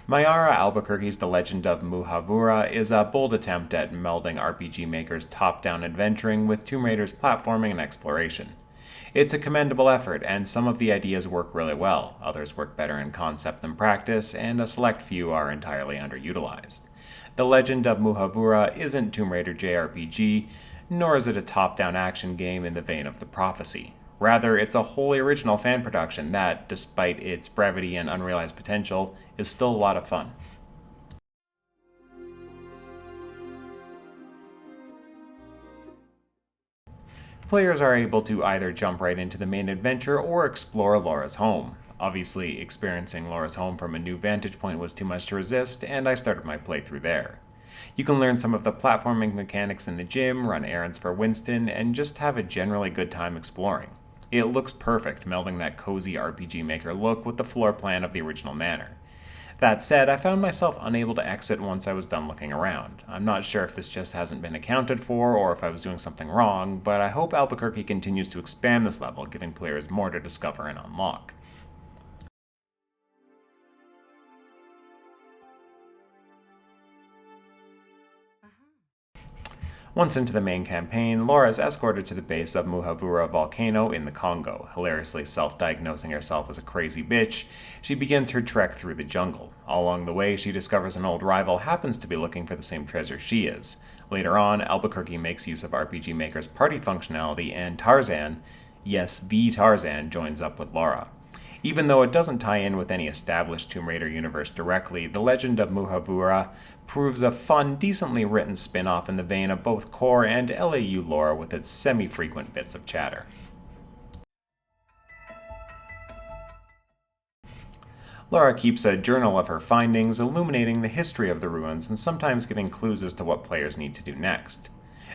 Mayara Albuquerque's The Legend of Muhavura is a bold attempt at melding RPG Maker's top-down adventuring with Tomb Raider's platforming and exploration. It's a commendable effort, and some of the ideas work really well, others work better in concept than practice, and a select few are entirely underutilized. The Legend of Muhavura isn't Tomb Raider JRPG, nor is it a top-down action game in the vein of The Prophecy. Rather, it's a wholly original fan production that, despite its brevity and unrealized potential, is still a lot of fun. Players are able to either jump right into the main adventure or explore Laura's home. Obviously, experiencing Laura's home from a new vantage point was too much to resist, and I started my playthrough there. You can learn some of the platforming mechanics in the gym, run errands for Winston, and just have a generally good time exploring. It looks perfect, melding that cozy RPG Maker look with the floor plan of the original manor. That said, I found myself unable to exit once I was done looking around. I'm not sure if this just hasn't been accounted for or if I was doing something wrong, but I hope Albuquerque continues to expand this level, giving players more to discover and unlock. Once into the main campaign, Laura is escorted to the base of Muhavura volcano in the Congo. Hilariously self-diagnosing herself as a crazy bitch, she begins her trek through the jungle. All along the way, she discovers an old rival happens to be looking for the same treasure she is. Later on, Albuquerque makes use of RPG Maker's party functionality, and Tarzan, yes, the Tarzan, joins up with Laura. Even though it doesn't tie in with any established Tomb Raider universe directly, The Legend of Muhavura proves a fun, decently written spin-off in the vein of both core and LAU lore with its semi-frequent bits of chatter. Laura keeps a journal of her findings, illuminating the history of the ruins and sometimes giving clues as to what players need to do next.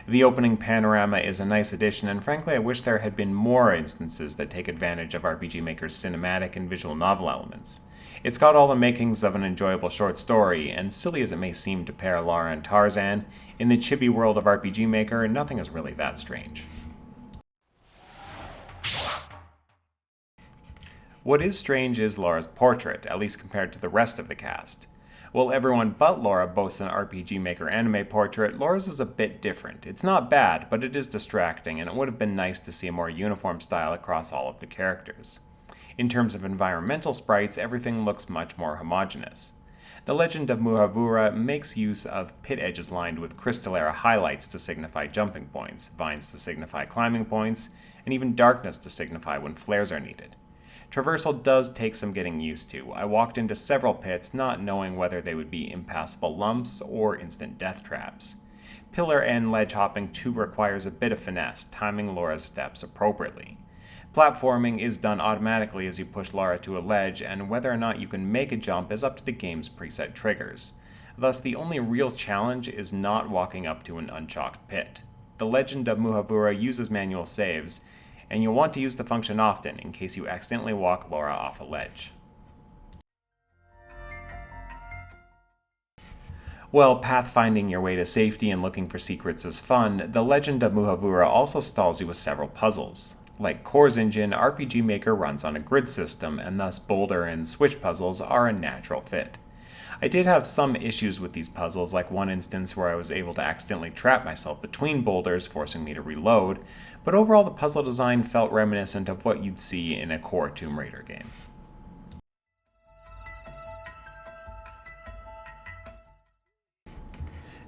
The opening panorama is a nice addition, and frankly I wish there had been more instances that take advantage of RPG Maker's cinematic and visual novel elements. It's got all the makings of an enjoyable short story, and silly as it may seem to pair Laura and Tarzan, in the chibi world of RPG Maker, nothing is really that strange. What is strange is Laura's portrait, at least compared to the rest of the cast. While everyone but Laura boasts an RPG Maker anime portrait, Laura's is a bit different. It's not bad, but it is distracting, and it would have been nice to see a more uniform style across all of the characters. In terms of environmental sprites, everything looks much more homogeneous. The Legend of Muhavura makes use of pit edges lined with crystallera highlights to signify jumping points, vines to signify climbing points, and even darkness to signify when flares are needed. Traversal does take some getting used to. I walked into several pits not knowing whether they would be impassable lumps or instant death traps. Pillar and ledge hopping too requires a bit of finesse, timing Laura's steps appropriately. Platforming is done automatically as you push Laura to a ledge, and whether or not you can make a jump is up to the game's preset triggers. Thus, the only real challenge is not walking up to an unchalked pit. The Legend of Muhavura uses manual saves, and you'll want to use the function often in case you accidentally walk Laura off a ledge. While pathfinding your way to safety and looking for secrets is fun, The Legend of Muhavura also stalls you with several puzzles. Like Core's engine, RPG Maker runs on a grid system, and thus boulder and switch puzzles are a natural fit. I did have some issues with these puzzles, like one instance where I was able to accidentally trap myself between boulders, forcing me to reload, but overall the puzzle design felt reminiscent of what you'd see in a core Tomb Raider game.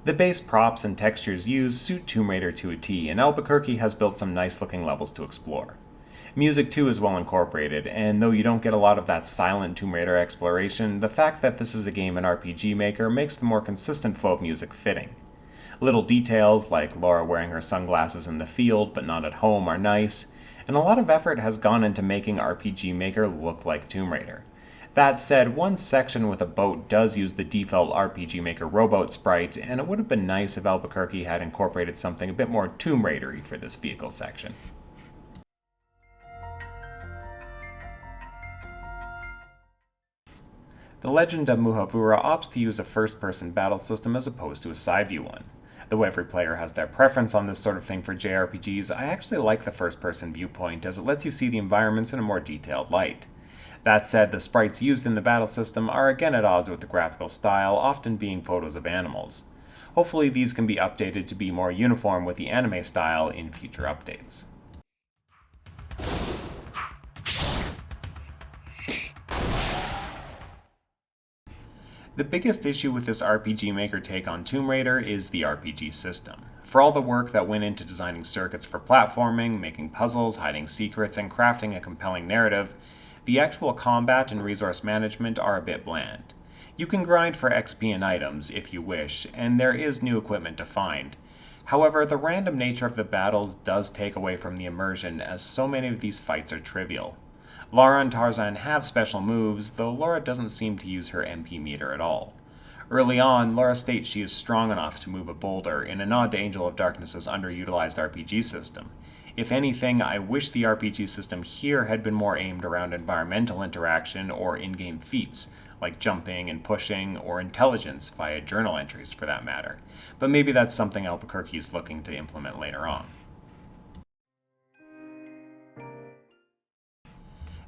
The base props and textures used suit Tomb Raider to a T, and Albuquerque has built some nice looking levels to explore. Music too is well incorporated, and though you don't get a lot of that silent Tomb Raider exploration, the fact that this is a game in RPG Maker makes the more consistent flow of music fitting. Little details like Laura wearing her sunglasses in the field but not at home are nice, and a lot of effort has gone into making RPG Maker look like Tomb Raider. That said, one section with a boat does use the default RPG Maker rowboat sprite, and it would have been nice if Albuquerque had incorporated something a bit more Tomb Raider-y for this vehicle section. The Legend of Muhavura opts to use a first-person battle system as opposed to a side-view one. Though every player has their preference on this sort of thing for JRPGs, I actually like the first-person viewpoint as it lets you see the environments in a more detailed light. That said, the sprites used in the battle system are again at odds with the graphical style, often being photos of animals. Hopefully these can be updated to be more uniform with the anime style in future updates. The biggest issue with this RPG Maker take on Tomb Raider is the RPG system. For all the work that went into designing circuits for platforming, making puzzles, hiding secrets, and crafting a compelling narrative, the actual combat and resource management are a bit bland. You can grind for XP and items if you wish, and there is new equipment to find. However, the random nature of the battles does take away from the immersion, as so many of these fights are trivial. Lara and Tarzan have special moves, though Lara doesn't seem to use her MP meter at all. Early on, Lara states she is strong enough to move a boulder, in a nod to Angel of Darkness's underutilized RPG system. If anything, I wish the RPG system here had been more aimed around environmental interaction or in-game feats, like jumping and pushing, or intelligence via journal entries for that matter. But maybe that's something Albuquerque is looking to implement later on.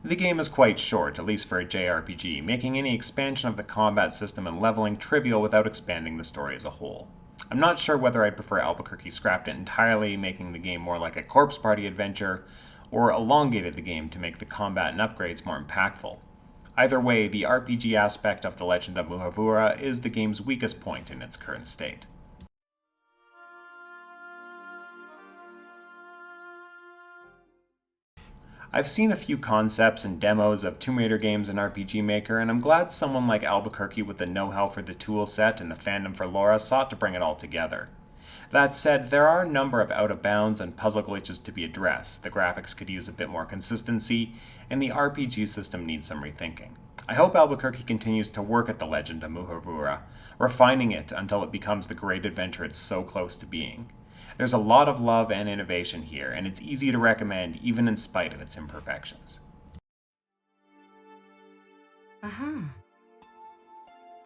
The game is quite short, at least for a JRPG, making any expansion of the combat system and leveling trivial without expanding the story as a whole. I'm not sure whether I'd prefer Albuquerque scrapped it entirely, making the game more like a corpse party adventure, or elongated the game to make the combat and upgrades more impactful. Either way, the RPG aspect of The Legend of Muhavura is the game's weakest point in its current state. I've seen a few concepts and demos of Tomb Raider games in RPG Maker, and I'm glad someone like Albuquerque with the know-how for the tool set and the fandom for Laura sought to bring it all together. That said, there are a number of out-of-bounds and puzzle glitches to be addressed, the graphics could use a bit more consistency, and the RPG system needs some rethinking. I hope Albuquerque continues to work at The Legend of Muhavura, refining it until it becomes the great adventure it's so close to being. There's a lot of love and innovation here, and it's easy to recommend even in spite of its imperfections. Uh-huh.